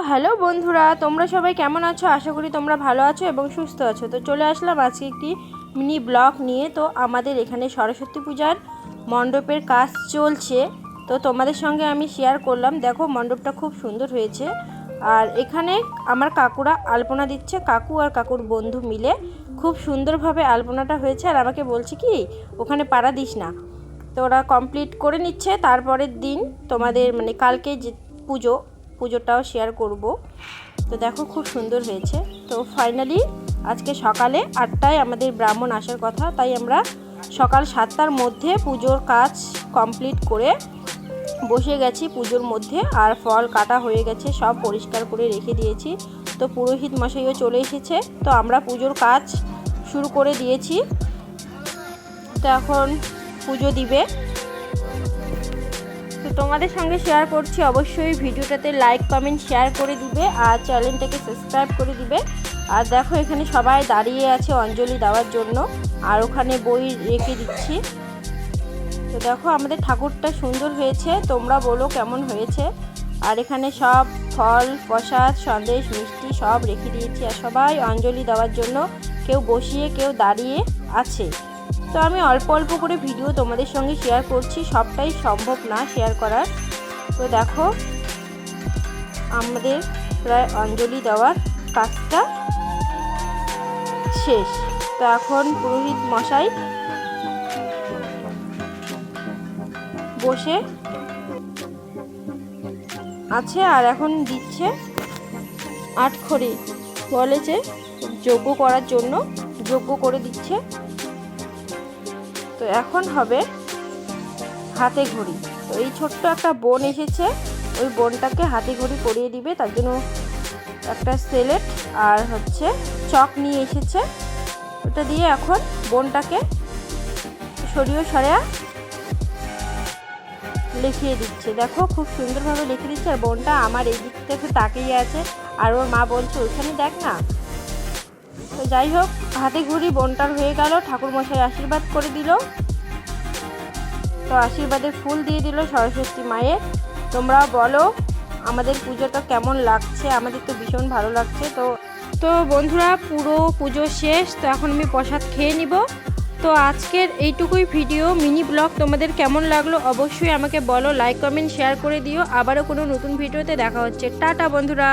Hello বন্ধুরা, তোমরা সবাই কেমন আছো? আশা করি তোমরা ভালো আছো এবং সুস্থ আছো। তো চলে আসলাম আজকে একটি মিনি ব্লগ নিয়ে। তো আমাদের এখানে সরস্বতী পূজার মণ্ডপের কাজ চলছে, তো তোমাদের সঙ্গে আমি শেয়ার করলাম। দেখো মণ্ডপটা খুব সুন্দর হয়েছে। আর এখানে আমার কাকুরা আলপনা দিচ্ছে, কাকু আর কাকুর বন্ধু মিলে খুব সুন্দরভাবে আলপনাটা হয়েছে। আর আমাকে বলছে কি ওখানে পাড়া দিস না। তো ওরা কমপ্লিট করে নিচ্ছে। তারপরের দিন তোমাদের কালকে যে পুজোটাও শেয়ার করব। তো দেখো খুব সুন্দর হয়েছে। তো ফাইনালি আজকে সকালে 8টায় আমাদের ব্রাহ্মণ আসার কথা, তাই আমরা সকাল 7টার মধ্যে পুজোর কাজ কমপ্লিট করে বসে গেছি পুজোর মধ্যে। আর ফল কাটা হয়ে গেছে, সব পরিষ্কার করে রেখে দিয়েছি। তো পুরোহিত মশাইও চলে এসেছে, তো আমরা পুজোর কাজ শুরু করে দিয়েছি। তো এখন পুজো দিবে, তো তোমাদের সঙ্গে শেয়ার করছি। অবশ্যই ভিডিওটাতে লাইক কমেন্ট শেয়ার করে দিবে আর চ্যানেলটাকে সাবস্ক্রাইব করে দিবে। আর দেখো এখানে সবাই দাঁড়িয়ে আছে অঞ্জলি দেওয়ার জন্য, আর ওখানে বই রেখে দিচ্ছি। তো দেখো আমাদের ঠাকুরটা সুন্দর হয়েছে, তোমরা বলো কেমন হয়েছে। আর এখানে সব ফল প্রসাদ সন্দেশ মিষ্টি সব রেখে দিয়েছি, আর সবাই অঞ্জলি দেওয়ার জন্য কেউ বসিয়ে কেউ দাঁড়িয়ে আছে। তো আমি অল্প অল্প করে ভিডিও তোমাদের সঙ্গে শেয়ার করছি, সবটাই সম্ভব না শেয়ার করার। তো দেখো আমাদের প্রায় অঞ্জলি দেওয়ার কাজটা শেষ। তো এখন পুরোহিত মশাই বসে আছে আর এখন দিচ্ছে আটখড়ি, বলে যে যজ্ঞ করার জন্য যজ্ঞ করে দিচ্ছে। তো এখন হবে হাতে ঘড়ি। তো এই ছোট্ট একটা বোন এসেছে, ওই বোনটাকে হাতে ঘড়ি পরিয়ে দিবে, তার জন্য একটা স্লেট আর চক নিয়ে এসেছে। ওটা দিয়ে এখন বোনটাকে সরিয়া লিখিয়ে দিচ্ছে। দেখো খুব সুন্দরভাবে লিখে দিচ্ছে। আর বোনটা আমার এই দিক থেকে তাকিয়ে আছে, আর ওর মা বলছে ওইখানে দেখ না। তো যাই হোক, হাতে ঘড়ি বোনটার হয়ে গেল। ঠাকুরমশাই আশীর্বাদ করে দিল, তো আশীর্বাদের ফুল দিয়ে দিল সরস্বতী মায়ের। তোমরা বলো আমাদের পুজোটা কেমন লাগছে? আমাদের তো ভীষণ ভালো লাগছে। তো বন্ধুরা পুরো পুজো শেষ, তো এখন আমি প্রসাদ খেয়ে নিব। তো আজকের এইটুকুই ভিডিও মিনি ব্লগ তোমাদের কেমন লাগলো অবশ্যই আমাকে বলো, লাইক কমেন্ট শেয়ার করে দিও। আবারও কোনো নতুন ভিডিওতে দেখা হচ্ছে। টাটা বন্ধুরা।